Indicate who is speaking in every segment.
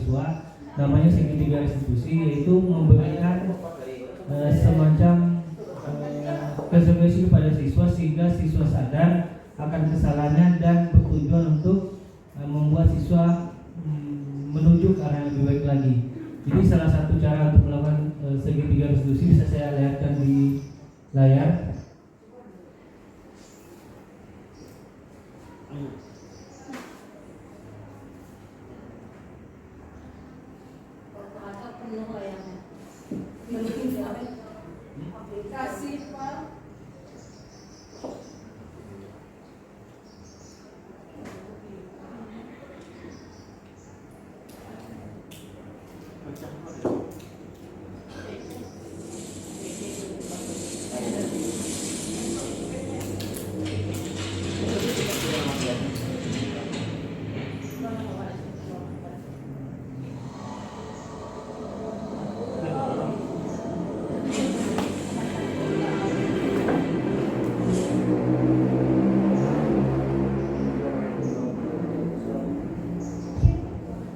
Speaker 1: siswa, namanya segitiga restitusi, yaitu memberikan semacam konsekuensi kepada siswa sehingga siswa sadar akan kesalahannya dan bertujuan untuk membuat siswa menuju ke arah yang lebih baik lagi. Jadi salah satu cara untuk melakukan segitiga restitusi bisa saya lihatkan di layar.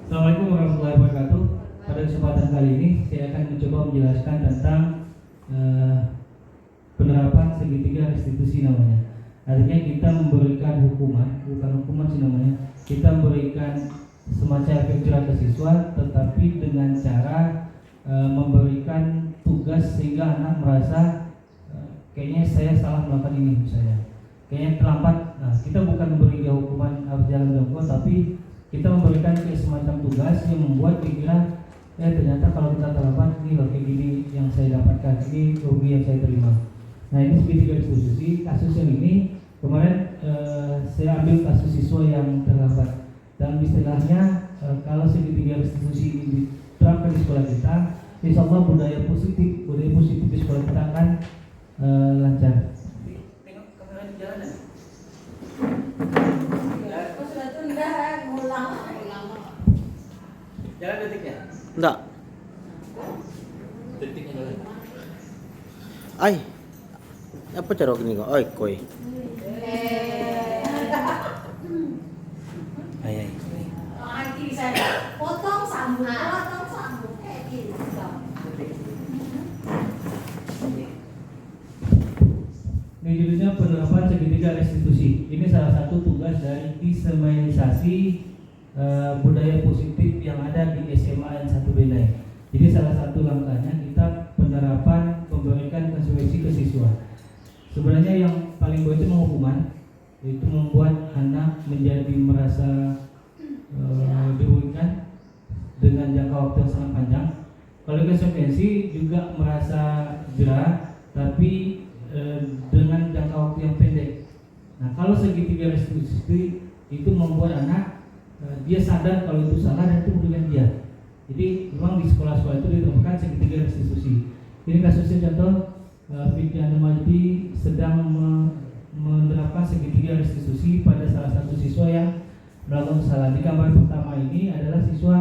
Speaker 1: Assalamualaikum warahmatullahi wabarakatuh. Pada kesempatan kali ini saya akan mencoba menjelaskan tentang penerapan segitiga restitusi namanya. Artinya kita memberikan hukuman, bukan hukuman sih namanya. Kita memberikan semacam efek jerah ke siswa, tetapi dengan cara memberikan tugas sehingga anak merasa kayaknya saya salah melakukan ini, misalnya kayaknya terlambat. Nah, kita bukan memberi dia hukuman harus jalan jongkok, tapi kita memberikan kayak semacam tugas yang membuat dia kira ternyata kalau kita terlambat ini loh kayak gini yang saya dapatkan, ini rugi yang saya terima. Nah, ini segitiga restitusi. Kasus yang ini kemarin saya ambil kasus siswa yang terlambat. Dan istilahnya kalau segitiga restitusi ini diterapkan di sekolah kita, insya Allah budaya positif di sekolah kita akan lancar. Tengok kamera di jalan ya? Jalan detiknya?
Speaker 2: Enggak.
Speaker 1: Detiknya jalan.
Speaker 2: Ay. Apa cara gini kok? Oi, koi. Ay.
Speaker 3: Potong sambung.
Speaker 1: Ini judulnya penerapan segitiga restitusi. Ini salah satu tugas dari diseminasi budaya positif yang ada di SMA N1 Benai. Jadi salah satu langkahnya kita penerapan memberikan konsekuensi ke siswa. Sebenarnya yang paling baik itu hukuman, itu membuat anak menjadi merasa dirugikan dengan jangka waktu yang sangat panjang. Kalau konsekuensi juga merasa jerah, tapi dengan jangka waktu yang pendek. Nah, kalau segitiga restitusi itu membuat anak dia sadar kalau itu salah dan itu merugikan dia. Jadi memang di sekolah-sekolah itu diterapkan segitiga restitusi. Ini kasusnya contoh Fitriana Majdi sedang menerapkan segitiga restitusi pada salah satu siswa yang melakukan kesalahan. Di gambar pertama ini adalah siswa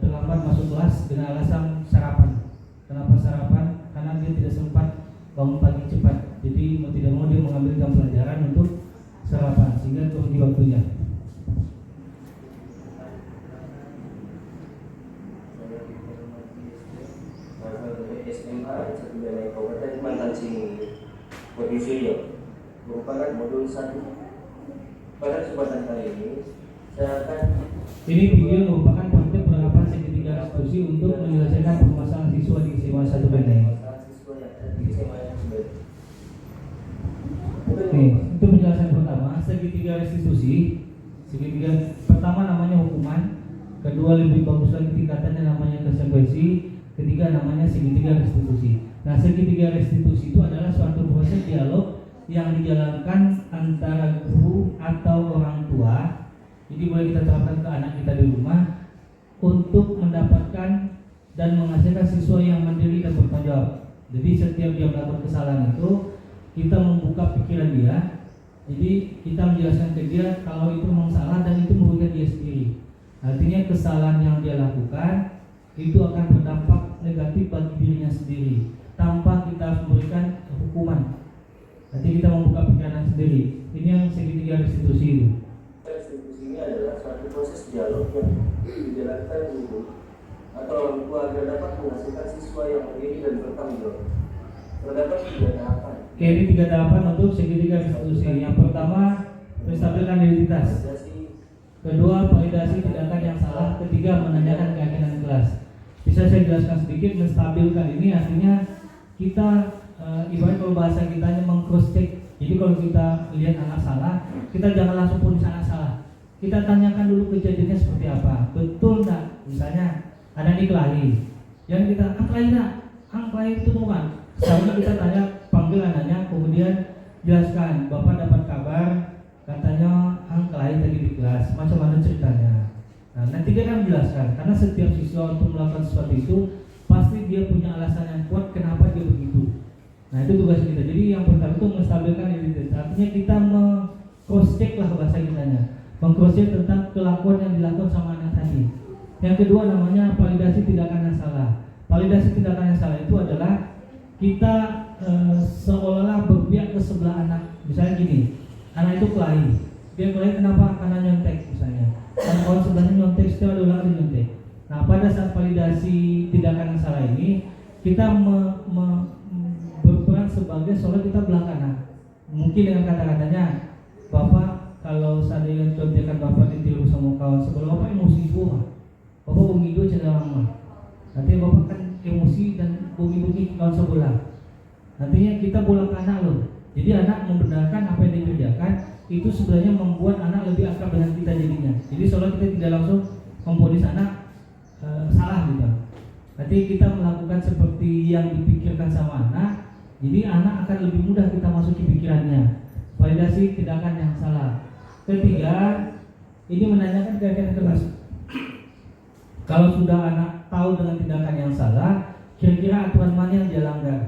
Speaker 1: terlambat masuk kelas dengan alasan sarapan. Kenapa sarapan? Karena dia tidak sempat bangun pagi cepat. Jadi mau tidak mau dia mengambil jam pelajaran untuk sarapan sehingga terugi waktunya.
Speaker 4: SMA Satu Benai Kabupaten Mantan Sing Modul merupakan modul 1. Pada kesempatan kali ini saya akan
Speaker 1: video merupakan konsep penerapan segitiga restitusi untuk menyelesaikan permasalahan siswa di SMA 1 Benai. Nih, itu penjelasan pertama. Segitiga restitusi, segitiga pertama namanya hukuman, kedua lebih bagus lagi tingkatannya namanya konsekuensi, ketiga namanya segitiga restitusi. Nah, segitiga restitusi itu adalah suatu proses dialog yang dijalankan antara guru atau orang tua. Jadi boleh kita terapkan ke anak kita di rumah untuk mendapatkan dan menghasilkan siswa yang mandiri dan bertanggung jawab. Jadi setiap dia melakukan kesalahan itu kita membuka pikiran dia. Jadi kita menjelaskan ke dia kalau itu memang salah dan itu merugikan dia sendiri. Artinya kesalahan yang dia lakukan itu akan berdampak negatif bagi dirinya sendiri tanpa kita memberikan hukuman. Nanti kita membuka pikiran sendiri. Ini yang segitiga restitusi itu.
Speaker 4: restitusi ini adalah suatu proses dialog yang dijalankan guru atau orang tua agar dapat menghasilkan siswa yang mandiri dan bertanggung jawab. Terdapat 3 tahapan.
Speaker 1: Oke, ini 3 tahapan untuk segitiga restitusi. Yang pertama, menstabilkan identitas. Kedua, validasi tindakan yang salah. Ketiga, menanyakan keyakinan kelas. Bisa saya jelaskan sedikit? Menstabilkan ini artinya kita ibarat kalau bahasa kita hanya meng-cross check. Jadi kalau kita lihat anak salah, kita jangan langsung vonis anak salah. Kita tanyakan dulu kejadiannya seperti apa. Betul enggak? Misalnya ada nih kelahi. Yang kita kelahi enggak? Kelahi itu bukan. Seharusnya kita tanya, panggil anaknya, kemudian jelaskan, Bapak dapat kabar katanya kelahi tadi di kelas, macam mana ceritanya. Nah, nanti dia akan menjelaskan, karena setiap siswa untuk melakukan sesuatu itu pasti dia punya alasan yang kuat kenapa dia begitu. Nah, itu tugas kita. Jadi yang pertama itu menstabilkan identitas. Artinya kita cross check lah bahasa kitanya, meng-cross check tentang kelakuan yang dilakukan sama anak tadi. Yang kedua namanya validasi tindakan yang salah. Validasi tindakan yang salah itu adalah kita seolah-olah berpihak ke sebelah anak. Misalnya gini, anak itu kelahi. Dia kelahi kenapa? Karena nyontek misalnya. Dan kawan sebelahnya nyontek, setiap ada ulang nyontek. Nah, pada saat validasi tindakan yang salah ini, kita berperan sebagai seolah kita belakang. Mungkin dengan kata-katanya, Bapak kalau seandainya contekan Bapak ditiru sama kawan sebelah, Bapak emosi gua. Bapak bungi gua cenderung lama. Nanti Bapak kan emosi dan bungi-bungi kawan sebelah. Nantinya kita bola ke anak loh. Jadi anak membenarkan apa yang dikerjakan itu sebenarnya membuat anak lebih akrab dengan kita jadinya. Jadi seolah kita tidak langsung memvonis anak salah gitu. Nanti kita melakukan seperti yang dipikirkan sama anak. Jadi anak akan lebih mudah kita masuki pikirannya. Validasi tindakan yang salah. Ketiga, ini menanyakan keyakinan kelas. Kalau sudah anak tahu dengan tindakan yang salah, kira-kira aturan mana yang dia langgar,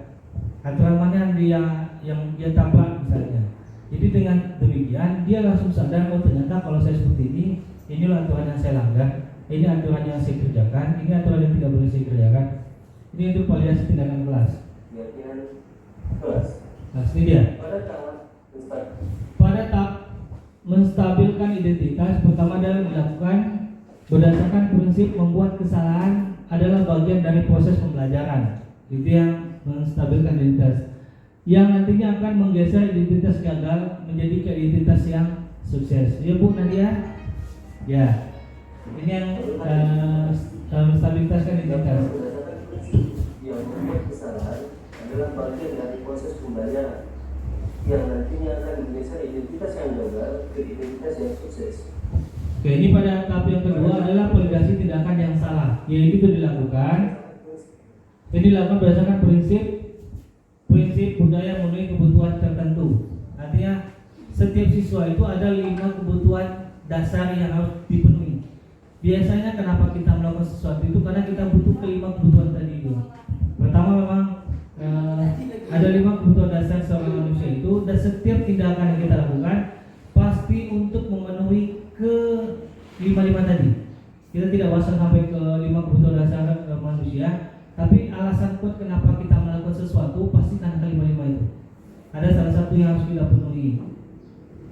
Speaker 1: aturan mana yang dia tabrak misalnya. Jadi dengan demikian dia langsung sadar, oh ternyata kalau saya seperti inilah aturan yang saya langgar, ini aturan yang saya kerjakan, ini aturan yang tidak boleh saya kerjakan. Ini untuk validasi tindakan kelas.
Speaker 4: Keyakinan kelas.
Speaker 1: Nah, ini dia. Pada tahap menstabilkan identitas, pertama adalah dilakukan berdasarkan prinsip membuat kesalahan adalah bagian dari proses pembelajaran. Itu yang menstabilkan identitas, yang nantinya akan menggeser identitas gagal menjadi ke identitas yang sukses. Ya Bu Nadia? Ya. Ini yang menstabilitaskan identitas.
Speaker 4: Berdasarkan prinsip yang membuat kesalahan adalah bagian dari proses pembelajaran, yang nantinya akan menggeser identitas yang gagal ke identitas yang sukses.
Speaker 1: Oke, ini pada tahap yang kedua adalah validasi tindakan yang salah, yaitu dilakukan. Ini dilakukan berdasarkan prinsip budaya memenuhi kebutuhan tertentu. Artinya setiap siswa itu ada 5 kebutuhan dasar yang harus dipenuhi. Biasanya kenapa kita melakukan sesuatu itu karena kita butuh ke-5 kebutuhan tadi itu. Pertama memang ada 5 kebutuhan dasar seorang manusia itu, dan setiap tindakan yang kita lakukan pasti untuk memenuhi ke 5 tadi. Kita tidak usah sampai ke 5 kebutuhan dasar manusia, tapi alasan kuat kenapa kita melakukan sesuatu pasti karena ke 5 itu. Ada salah satu yang harus kita penuhi.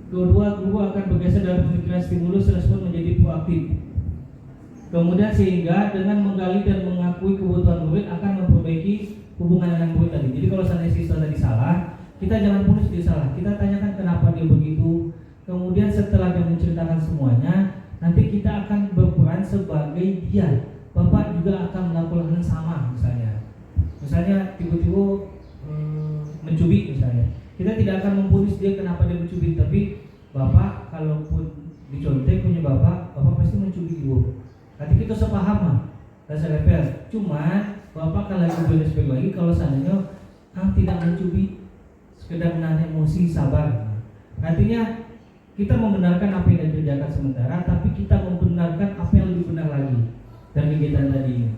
Speaker 1: Kedua, guru akan bergeser dari pemikiran stimulus respon menjadi proaktif. Kemudian sehingga dengan menggali dan mengakui kebutuhan murid akan memperbaiki hubungan dengan murid tadi. Jadi kalau seandainya siswa tadi salah, kita jangan vonis dia salah. Kita tanyakan kenapa dia begitu. Kemudian setelah dia menceritakan semuanya, nanti kita akan berperan sebagai dia. Bapak juga akan melakukan hal yang sama misalnya. Misalnya tiba-tiba mencubit misalnya. Kita tidak akan memvonis dia kenapa dia mencubit, tapi Bapak kalaupun dicontek punya Bapak pasti mencubit ibu. Nanti kita sepaham lah, rasa level. Cuma Bapak akan lagi berespek lagi kalau seandainya tidak mencubit, sekedar menahan emosi, sabar. Artinya kita membenarkan apa yang dikerjakan sementara, tapi kita membenarkan apa yang lebih benar lagi dari kegiatan tadi ini.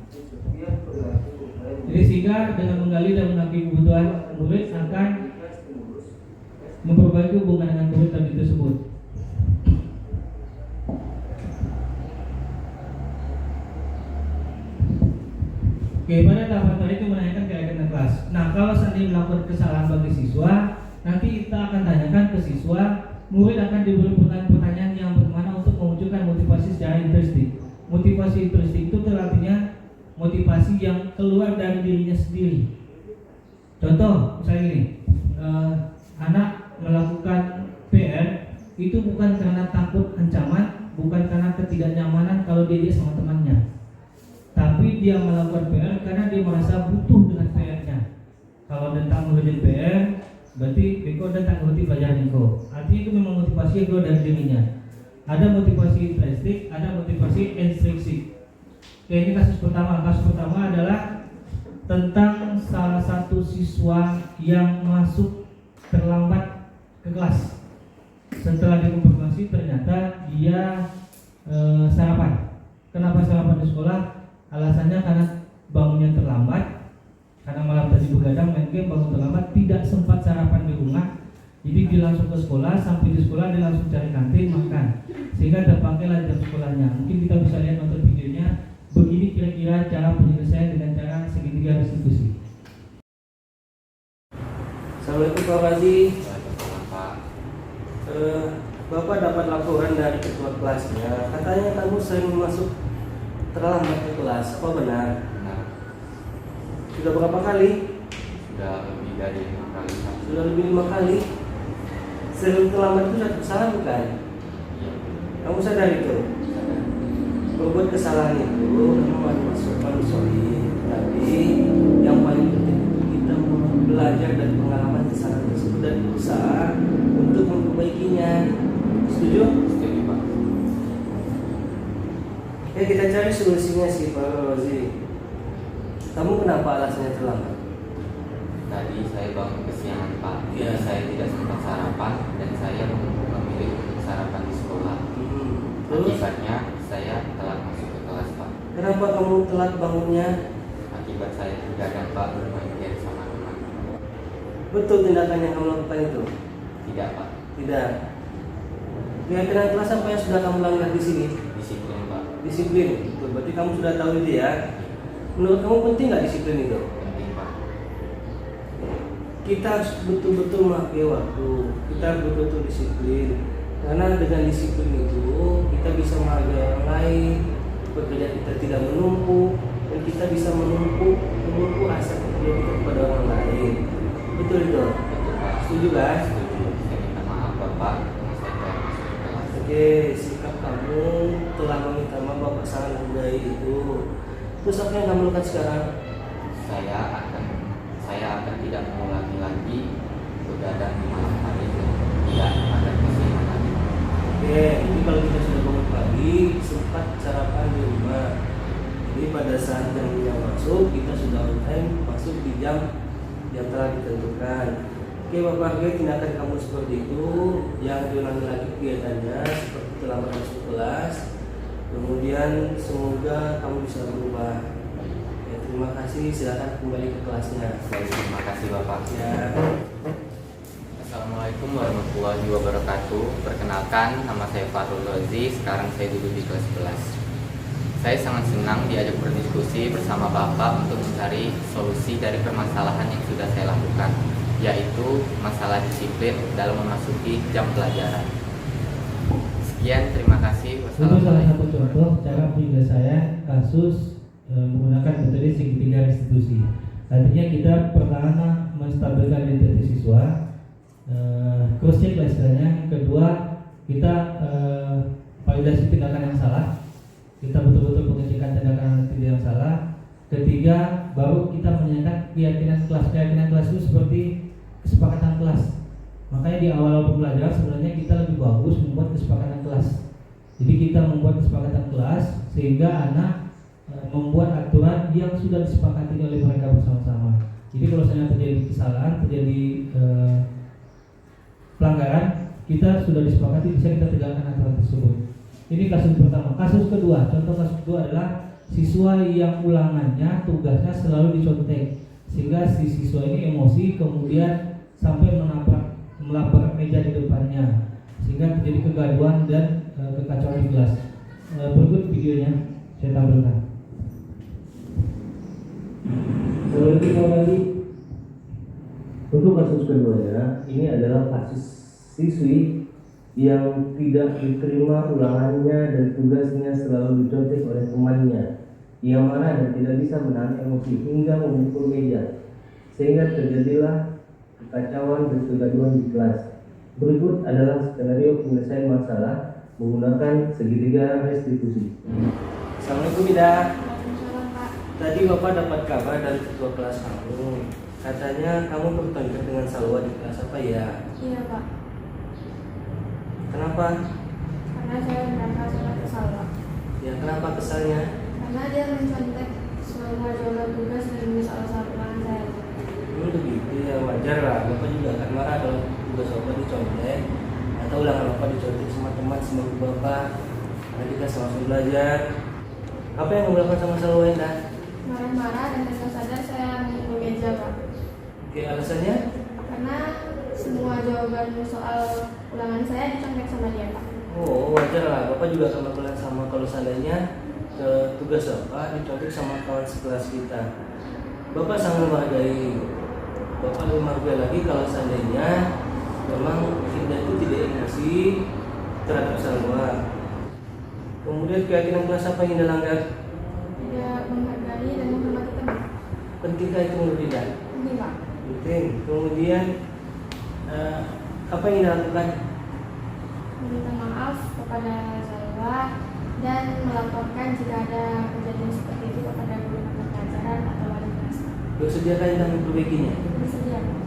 Speaker 1: Jadi sehingga dengan menggali dan mengakui kebutuhan murid akan memperbaiki hubungan dengan murid tadi tersebut. Oke, pada tahapan tadi itu menanyakan keyakinan kelas. Nah, kalau seandainya melakukan kesalahan bagi siswa, nanti kita akan tanyakan ke siswa, murid akan diberi pertanyaan yang bermakna untuk mewujudkan motivasi intrinsik itu artinya motivasi yang keluar dari dirinya sendiri. Contoh, misalnya gini, anak melakukan PR itu bukan karena takut ancaman, bukan karena ketidaknyamanan kalau dia sama temannya, tapi dia melakukan PR karena dia merasa butuh dengan PR-nya. Kalau tentang mengerjakan PR, berarti Beko datang ngerti pelajaran Beko. Artinya itu memang motivasi yang keluar dari dirinya. Ada motivasi intrinsik, ada motivasi ekstrinsik. Oke, ini kasus pertama. Kasus pertama adalah tentang salah satu siswa yang masuk terlambat ke kelas. Setelah dikonfirmasi ternyata dia sarapan. Kenapa sarapan di sekolah? Alasannya karena bangunnya terlambat, karena malam tadi begadang main game, bangun terlambat, tidak sempat sarapan di rumah. Jadi dia langsung ke sekolah, sampai di sekolah dia langsung cari kantin makan, sehingga terpakailah jam sekolahnya. Mungkin kita bisa lihat nonton videonya. Begini kira-kira cara penyelesaian dengan cara segitiga restitusi. Assalamualaikum Pak Razi. Bapak dapat laporan dari ketua kelasnya, katanya kamu sering masuk terlambat ke kelas. Apa benar?
Speaker 3: Benar.
Speaker 1: Sudah berapa kali?
Speaker 3: Sudah lebih dari 5 kali.
Speaker 1: Sudah lebih 5 kali. Sering terlambat itu satu kesalahan bukan?
Speaker 3: Iya.
Speaker 1: Kamu sadar itu?
Speaker 3: Sadar.
Speaker 1: Berbuat kesalahan itu memang manusiawi, tapi yang paling penting itu kita belajar dari pengalaman kesalahan tersebut dan berusaha untuk memperbaikinya. Setuju?
Speaker 3: Setuju Pak.
Speaker 1: Ya, kita cari solusinya sih Pak Rozi. Kamu kenapa alasannya terlambat?
Speaker 3: Tadi saya bangun kesiangan Pak.
Speaker 1: Iya.
Speaker 3: Saya tidak sempat sarapan dan saya memilih untuk sarapan di sekolah.
Speaker 1: Terus?
Speaker 3: Akibatnya saya telat masuk ke kelas Pak.
Speaker 1: Kenapa kamu telat bangunnya?
Speaker 3: Akibat saya begadang Pak bermain game sama teman.
Speaker 1: Betul tindakan yang kamu lakukan itu?
Speaker 3: Tidak Pak.
Speaker 1: Tidak. Keyakinan kelas apa yang sudah kamu langgar di sini?
Speaker 3: Disiplin Pak.
Speaker 1: Disiplin. Betul. Berarti kamu sudah tahu itu ya. Menurut kamu penting nggak disiplin itu?
Speaker 3: Penting Pak.
Speaker 1: Kita harus betul-betul memakai waktu. Kita harus betul-betul disiplin. Karena dengan disiplin itu kita bisa menghargai orang lain, pekerjaan kita tidak menumpuk, dan kita bisa menumpuk asa pekerjaan kita kepada orang lain. Betul itu?
Speaker 3: Betul Pak.
Speaker 1: Setuju kan?
Speaker 3: Setuju. Saya minta maaf Bapak karena saya telat masuk ke kelas.
Speaker 1: Oke, sikap kamu telah meminta maaf, Bapak sangat menghargai itu. Terus apa yang kamu lakukan sekarang?
Speaker 3: Saya akan tidak mengulangi lagi begadang di malam hari dan tidak ada kesiangan lagi.
Speaker 1: Oke, ini kalau kita sudah bangun pagi, sempat sarapan di rumah. Jadi pada saat jamnya masuk, kita sudah on time masuk di jam yang telah ditentukan. Oke Bapak, tindakan kamu seperti itu, jangan diulangi lagi kegiatannya seperti terlambat masuk kelas. Kemudian semoga kamu bisa berubah. Ya, terima kasih, silakan kembali ke kelasnya.
Speaker 3: Baik, terima kasih Bapak.
Speaker 1: Ya.
Speaker 3: Assalamualaikum warahmatullahi wabarakatuh. Perkenalkan, nama saya Farul Rozi. Sekarang saya duduk di kelas 11. Saya sangat senang diajak berdiskusi bersama Bapak untuk mencari solusi dari permasalahan yang sudah saya lakukan, yaitu masalah disiplin dalam memasuki jam pelajaran. Sekian, terima kasih.
Speaker 1: Itu salah satu
Speaker 3: Wassalamualaikum.
Speaker 1: contoh cara penyelesaian kasus menggunakan metode segitiga restitusi. Artinya kita pertama menstabilkan identitas siswa, cross check lah istilahnya. Kedua, kita validasi tindakan yang salah. Kita betul-betul pengecekan tindakan yang salah. Ketiga, baru kita menanyakan keyakinan kelas. Keyakinan kelas itu seperti kesepakatan kelas. Makanya di awal pembelajaran sebenarnya kita lebih bagus membuat kesepakatan kelas. Jadi kita membuat kesepakatan kelas sehingga anak membuat aturan yang sudah disepakati oleh mereka bersama-sama. Jadi kalau misalnya terjadi kesalahan, terjadi pelanggaran, kita sudah disepakati, bisa kita tegakkan aturan tersebut. Ini kasus pertama. Kasus kedua, contoh kasus kedua adalah siswa yang ulangannya tugasnya selalu dicontek, sehingga si siswa ini emosi kemudian sampai melabrak meja di depannya, sehingga terjadi kegaduhan dan kekacauan di kelas. Berikut videonya saya tampilkan. Assalamualaikum lagi. Untuk kasus kedua ya, ini adalah kasus siswi
Speaker 4: yang tidak diterima ulangannya dan tugasnya selalu dicontek oleh temannya yang marah dan tidak bisa menahan emosi hingga memukul meja, sehingga terjadilah kekacauan dan kegaduhan di kelas. Berikut adalah skenario penyelesaian masalah menggunakan segitiga restitusi.
Speaker 2: Assalamualaikum Ida.
Speaker 5: Waalaikumsalam, Pak.
Speaker 2: Tadi Bapak dapat kabar dari ketua kelas kamu. Katanya kamu bertengkar dengan Salwa di kelas apa ya?
Speaker 5: Iya, Pak.
Speaker 2: Kenapa?
Speaker 5: Karena saya merasa sangat kesal, Pak.
Speaker 2: Ya kenapa kesalnya?
Speaker 5: Karena dia mencontek semua jawaban tugas dan salah ulangan saya.
Speaker 2: Begitu ya, wajar lah. Bapak juga akan marah kalau tugas Bapak dicontek atau ulangan Bapak dicontek sama teman sama guru Bapak. Karena kita sama-sama belajar. Apa yang kamu lakukan sama Salwa Indah?
Speaker 5: Marah-marah dan tanpa sadar saya memukul meja, Pak.
Speaker 2: Oke, alasannya?
Speaker 5: Karena semua jawaban soal ulangan saya dicontek sama dia, Pak.
Speaker 2: Oh, wajar lah. Bapak juga akan melakukan sama kalau seandainya tugas Bapak dicontek sama kawan sekelas kita. Bapak sangat menghargai. Bapak lebih menghargai lagi kalau seandainya memang kita itu tidak emosi terhadap Salwa. Kemudian keyakinan kelas apa yang Anda langgar?
Speaker 5: Tidak menghargai dan menghormati teman.
Speaker 2: Pentingkah itu menurut Anda?
Speaker 5: Ini, Pak.
Speaker 2: Penting. Kemudian apa yang Anda lakukan?
Speaker 5: Meminta maaf kepada Salwa dan melaporkan jika ada kejadian seperti itu kepada guru mata pelajaran atau wali kelas.
Speaker 2: Bersediakah Anda memperbaikinya?
Speaker 5: Bersedia, Pak.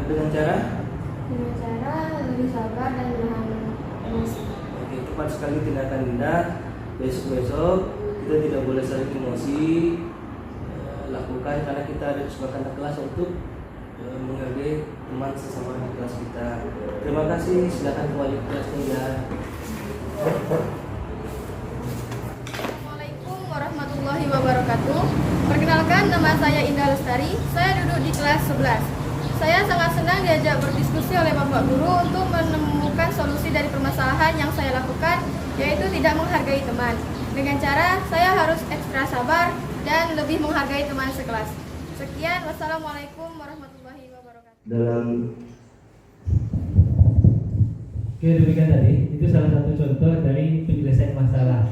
Speaker 2: Dengan cara?
Speaker 5: Dengan cara lebih sabar dan menahan emosi.
Speaker 2: Oke, tepat sekali tindakan Anda. Besok-besok kita tidak boleh saling emosi. Lakukan karena kita ada kesepakatan kelas untuk menghargai teman sesama di kelas kita. Terima kasih. Silakan ke wali kelasnya ya.
Speaker 5: Assalamualaikum warahmatullahi wabarakatuh. Perkenalkan, nama saya Indah Lestari. Saya duduk di kelas 11. Saya sangat senang diajak berdiskusi oleh Bapak Guru untuk menemukan solusi dari permasalahan yang saya lakukan, yaitu tidak menghargai teman. Dengan cara saya harus ekstra sabar dan lebih menghargai teman sekelas. Sekian, wassalamualaikum warahmatullahi wabarakatuh.
Speaker 1: Oke, demikian tadi. Itu salah satu contoh dari penyelesaian masalah.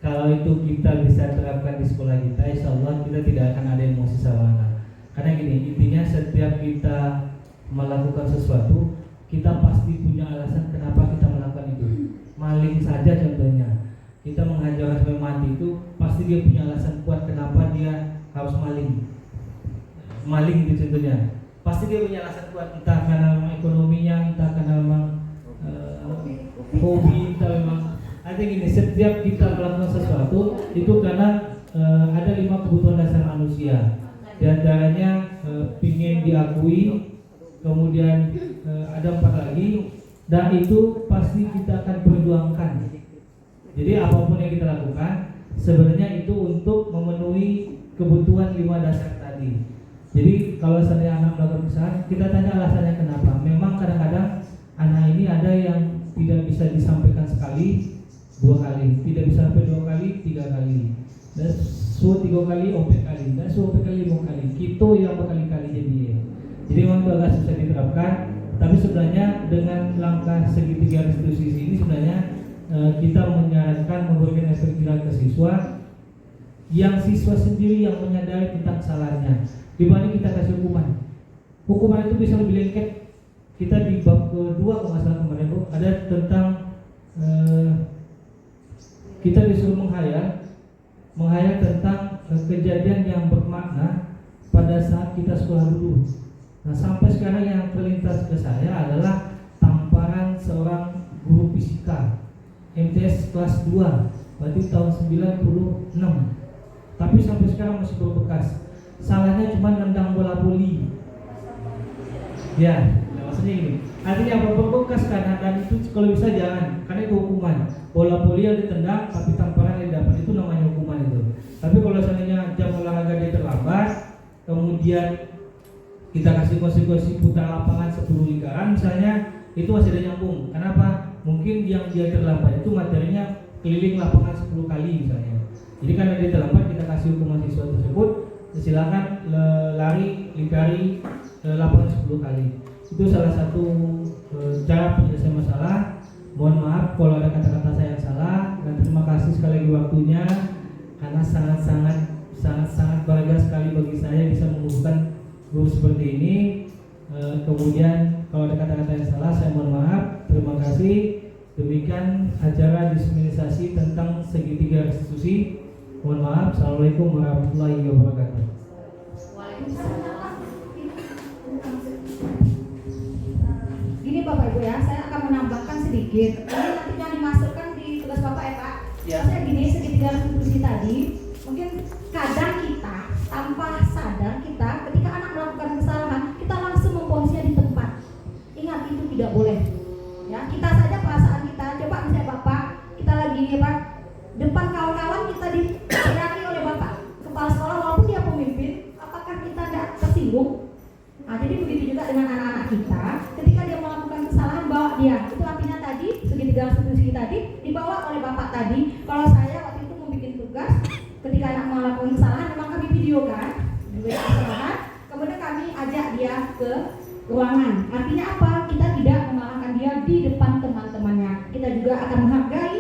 Speaker 1: Kalau itu kita bisa terapkan di sekolah kita, insya Allah kita tidak akan ada emosi sama anak. Karena gini, intinya setiap kita melakukan sesuatu, kita pasti punya alasan kenapa kita melakukan itu. Maling saja contohnya, kita menghajar sampai mati itu pasti dia punya alasan kuat kenapa dia harus maling. Maling itu contohnya, pasti dia punya alasan kuat, entah karena memang ekonominya, entah karena memang hobi, entah memang. Artinya gini, setiap kita melakukan sesuatu itu karena ada 5 kebutuhan dasar manusia. Di antaranya ingin diakui, kemudian ada 4 lagi, dan itu pasti kita akan perjuangkan. Jadi apapun yang kita lakukan sebenarnya itu untuk memenuhi kebutuhan 5 dasar tadi. Jadi kalau seandainya anak melakukan kesalahan, kita tanya alasannya kenapa. Memang kadang-kadang anak ini ada yang tidak bisa disampaikan sekali, 2 kali, tidak bisa sampai 2 kali, 3 kali, dan suruh 3 kali, opek kali, dan suruh opek kali, 5 kali. Kita yang berkali-kali jadi memang itu agak susah diterapkan. Tapi sebenarnya dengan langkah segitiga restitusi ini sebenarnya kita menyarankan memberikan efek jerah ke siswa, yang siswa sendiri yang menyadari tentang kesalahannya, dibanding kita kasih hukuman. Hukuman itu bisa lebih lengket. Kita di bab kedua kalau nggak salah kemarin Bu, ada tentang kita disuruh menghayal tentang kejadian yang bermakna pada saat kita sekolah dulu. Nah, sampai sekarang yang terlintas ke saya adalah tamparan seorang guru fisika MTS kelas 2, berarti tahun 96. Tapi sampai sekarang masih berbekas. Salahnya cuma nendang bola voli. Ya, maksudnya ini. Artinya apa, berbekas kan, dan itu kalau bisa jangan, karena itu hukuman. Bola voli yang ditendang tapi tamparan yang dapat itu namanya hukuman itu. Tapi kalau seandainya jam olahraga dia terlambat, kemudian kita kasih konsekuensi putar lapangan 10 lingkaran misalnya, itu masih ada nyambung. Kenapa? Mungkin yang dia terlambat itu materinya keliling lapangan 10 kali misalnya. Jadi karena dia terlambat, kita kasih hukuman siswa tersebut, silakan lari lingkari lapangan 10 kali. Itu salah satu cara penyelesaian masalah. Mohon maaf kalau ada kata-kata saya yang salah, dan terima kasih sekali lagi waktunya, karena sangat berharga sekali bagi saya bisa mengumpulkan guru seperti ini. Kemudian kalau ada kata-kata yang salah saya mohon maaf. Terima kasih. Demikian acara diseminasi tentang segitiga restitusi. Mohon maaf. Assalamualaikum warahmatullahi wabarakatuh.
Speaker 6: Gini Bapak Ibu ya, saya akan menambahkan sedikit. Ini nantinya dimasukkan di tugas Bapak ya Pak.
Speaker 2: Ya.
Speaker 6: Maksudnya gini, segitiga restitusi tadi, mungkin kadang kita tanpa sadar kita ketika anak melakukan kesalahan, kita langsung memponisnya di tempat. Ingat itu tidak boleh. Ya, kita saja perasaan kita, coba misalnya Bapak, kita lagi Pak, depan kawan-kawan kita diteriaki oleh Bapak kepala sekolah walaupun dia pemimpin, apakah kita tidak tersinggung? Nah, jadi begitu juga dengan anak-anak kita, ketika dia melakukan kesalahan bawa dia. Itu artinya tadi segitiga restitusi tadi dibawa oleh Bapak tadi. Kalau saya waktu itu membuat tugas, ketika anak melakukan kesalahan memang kami videokan kesalahan, kemudian kami ajak dia ke ruangan. Artinya apa? Kita tidak memarahkan dia di depan teman-temannya. Kita juga akan menghargai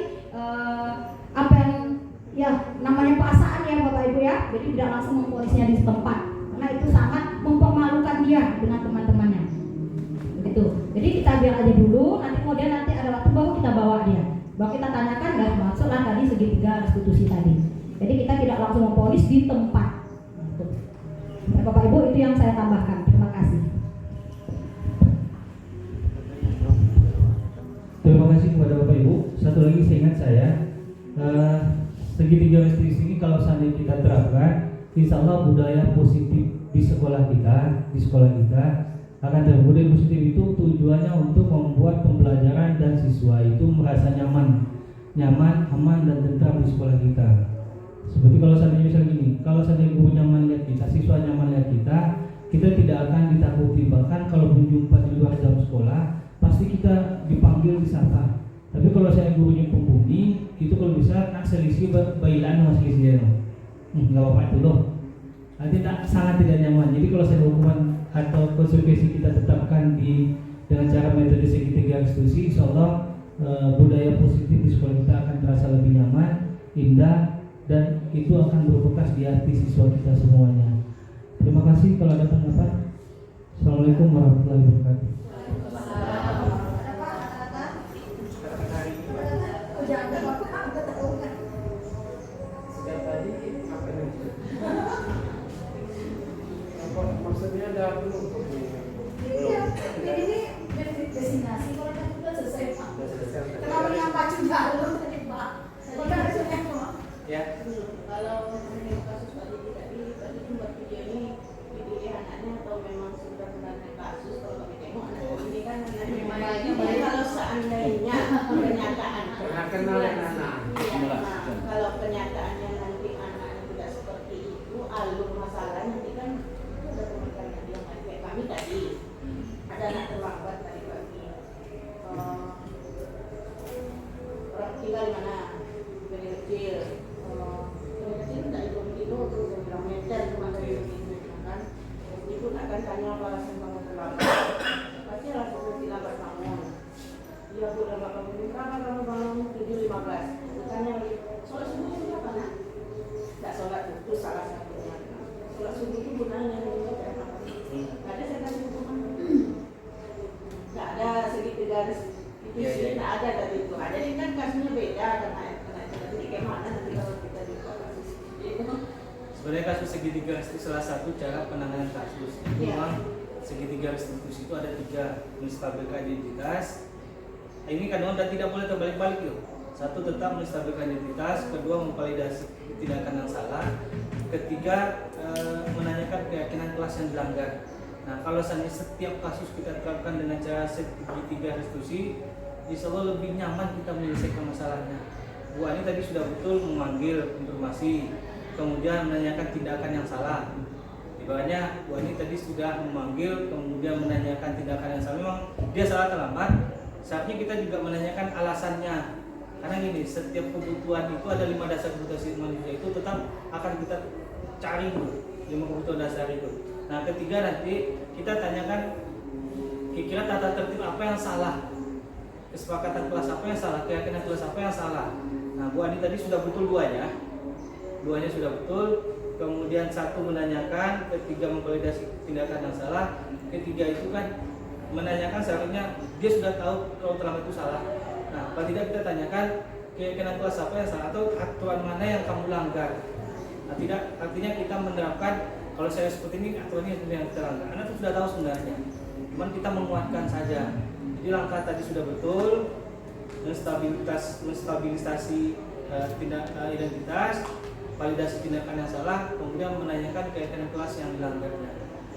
Speaker 6: apa yang ya namanya perasaan ya Bapak Ibu ya. Jadi tidak langsung memponisnya di setempat, karena itu sangat mempermalukan dia dengan teman-temannya. Begitu. Jadi kita biar aja dulu, nanti kemudian ada waktu baru kita bawa dia. Baru kita tanyakan dan maksudlah tadi segitiga restitusi tadi. Jadi kita tidak langsung memponis di tempat. Gitu. Ya, Bapak Ibu, itu yang saya tambahkan. Terima kasih.
Speaker 1: Terima kasih kepada Bapak Ibu. Satu lagi seingat saya, segitiga restitusi ini kalau seandainya kita terapkan, insya Allah budaya positif di sekolah kita akan terjadi. Budaya positif itu tujuannya untuk membuat pembelajaran dan siswa itu merasa nyaman, aman dan tentram di sekolah kita. Seperti kalau seandainya misalnya gini, kalau seandainya guru nyaman lihat kita, siswa nyaman lihat kita tidak akan ditakuti. Bahkan kalau berjumpa di luar jam sekolah, pasti kita dipanggil disapa. Tapi kalau saya gurunya pembumi, itu kalau bisa nak selisih bailan sama selisih nggak apa-apa itu loh. Nanti sangat tidak nyaman. Jadi kalau saya hukuman atau konsekuensi kita tetapkan dengan cara metode segitiga restitusi, insya Allah budaya positif di sekolah kita akan terasa lebih nyaman, indah, dan itu akan berbekas di hati siswa kita semuanya. Terima kasih. Kalau ada tanggapan, Assalamualaikum warahmatullahi wabarakatuh.
Speaker 7: Maksudnya ada belum?
Speaker 6: Iya, ini destinasi kalau kita selesai Pak. Kenapa yang pacu jalur tadi Pak?
Speaker 2: Ya.
Speaker 8: Kalau mengenai kasus tadi membuat video ini dipilih anaknya atau memang sudah menangani kasus. Kalau kami tengok anak ini kan memang kalau seandainya kenyataan kalau kenyataannya nanti anaknya tidak seperti itu, alur masalah nanti kan itu ada pemikiran yang kayak kami tadi ada anak terlambat tadi pagi orang tinggal di mana dari kecil tidak itu bilang meter cuma dari itu kan ibu akan tanya apa alasan kamu terlambat pasti alasan berarti lambat bangun dia pun lambat bangun kamu bangun 7.15 tanya lagi sholat subuh itu apa nak? Tidak sholat itu salah satunya sholat subuh itu gunanya ada saya kasih hukuman tidak ada segitiga itu sih tidak ada tadi itu ada ini kan kasusnya beda karena jadi gimana nanti kalau kita
Speaker 2: Sebenarnya kasus segitiga restitusi salah satu cara penanganan kasus. Memang segitiga restitusi itu ada 3, menstabilkan identitas. Ini kadang dan tidak boleh terbalik-balik yuk. Satu, tetap menstabilkan identitas. Kedua, memvalidasi tindakan yang salah. Ketiga, menanyakan keyakinan kelas yang dilanggar. Nah, kalau seandainya setiap kasus kita terapkan dengan cara segitiga restitusi, insya Allah lebih nyaman kita menyelesaikan masalahnya. Bu Ani tadi sudah betul memanggil informasi, kemudian menanyakan tindakan yang salah. Di bawahnya Bu Ani tadi sudah memanggil, kemudian menanyakan tindakan yang salah. Memang dia salah terlambat. Saatnya kita juga menanyakan alasannya. Karena gini, setiap kebutuhan itu ada 5 dasar kebutuhan manusia itu tetap akan kita cari dulu 5 kebutuhan dasar itu. Nah, ketiga nanti kita tanyakan kira-kira tata tertib apa yang salah, kesepakatan kelas apa yang salah, keyakinan kelas apa yang salah. Nah, Bu Ani tadi sudah betul duanya sudah betul. Kemudian satu menanyakan, ketiga memvalidasi tindakan yang salah, ketiga itu kan menanyakan seharusnya dia sudah tahu kalau terlambat itu salah. Nah, paling tidak kita tanyakan keyakinan kelas apa yang salah atau aturan mana yang kamu langgar. Nah, tidak artinya kita menerapkan kalau saya seperti ini aturannya yang kita langgar. Anak itu sudah tahu sebenarnya, cuman kita menguatkan saja. Jadi langkah tadi sudah betul, menstabilisasi identitas, validasi tindakan yang salah, kemudian menanyakan keyakinan kelas yang dilanggarnya.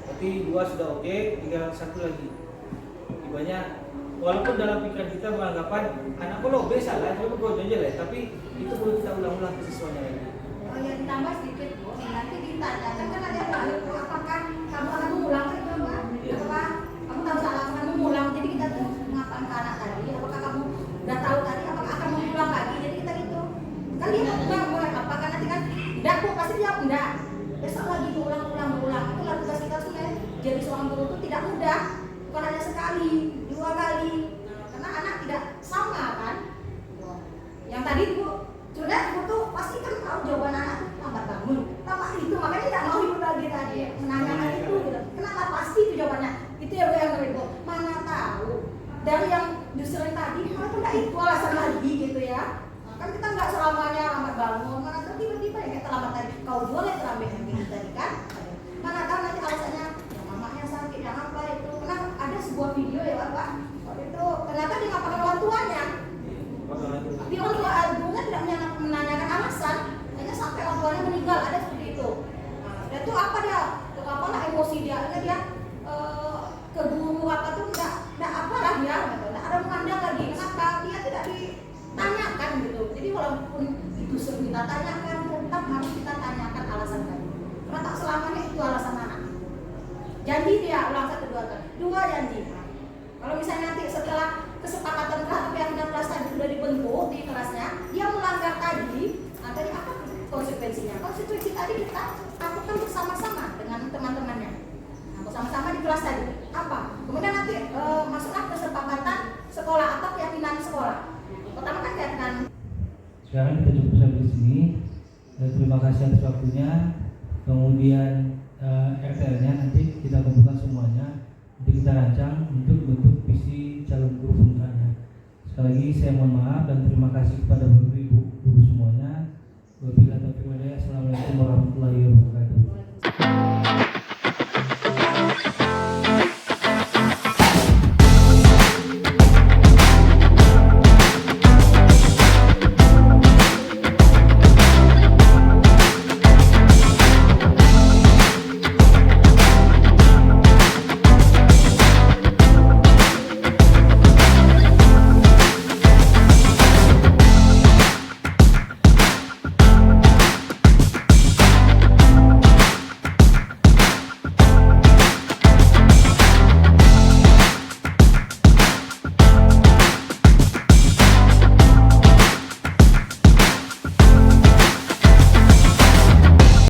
Speaker 2: Berarti 2 sudah oke, tinggal 1 lagi. Banyak, walaupun dalam pikiran kita beranggapan anak lo B salah, itu gue jelek, tapi itu perlu kita ulang-ulang ke siswanya lagi.
Speaker 6: Oh ya, ditambah sedikit Bu, nanti ditanyakan kan ada apakah kamu akan mengulang itu Mbak?
Speaker 2: Iya.
Speaker 6: Apakah kamu tahu salah akan mengulang? Jadi kita tuh ngapain ke anak tadi? Apakah kamu udah tahu tadi? Apakah akan mengulang lagi? Jadi kita gitu. Kan dia mulai apakah nanti kan? Enggak Bu, pasti dia enggak. Besok lagi ulang. Itulah tugas kita sebenarnya. Jadi seorang guru itu tidak mudah. Bukan hanya sekali, 2 kali. Karena anak tidak sama kan. Yang tadi Bu, sudah Bu tuh pasti kan tahu jawaban anak tuh lambat bangun. Tambah itu makanya tidak mau ibu lagi tadi menanyakan itu gitu. Kenapa pasti itu jawabannya? Itu ya Bu yang ibu. Mana tahu dari yang disuruh tadi, kenapa tidak itu alasan lagi gitu ya? Kan kita nggak selamanya lambat bangun. Mana tahu tiba-tiba ya kita lambat tadi. Kau boleh terlambat yang gitu tadi kan? Mana tahu nanti alasannya ya mamanya sakit yang apa itu. Karena ada sebuah video ya Pak. Waktu itu ternyata dia nggak pakai orang tuanya. Tapi orang tua ibunya tidak menanyakan alasan, hanya sampai orang tuanya meninggal, ada seperti itu. Nah, dan itu apa dia? Apalah emosi dia, dia ke guru apa tuh tidak apalah dia, tidak ada memandang lagi. Kenapa dia tidak ditanyakan gitu? Jadi walaupun itu sering kita tanyakan, tetap harus kita tanyakan alasan tadi. Karena tak selamanya itu alasan anak. Janji dia ulang 1 2 kali, 2 janji. Kalau misalnya nanti setelah kesepakatan terhadap yang kelas tadi sudah dibentuk di kelasnya, dia melanggar tadi, nah tadi apa konsekuensinya? Konsekuensi tadi kita lakukan bersama-sama dengan teman-temannya. Nah, bersama-sama di kelas tadi. Apa? Kemudian nanti masuklah kesepakatan sekolah atau keyakinan sekolah. Pertama kan keyakinan.
Speaker 1: Sekarang kita cukup sampai di sini. Terima kasih atas waktunya. Kemudian RTL-nya nanti kita kumpulkan semuanya. Nanti kita rancang untuk bentuk visi calon guru pemudanya. Sekali lagi saya mohon maaf dan terima kasih kepada Bapak Ibu guru semuanya. Wabillahi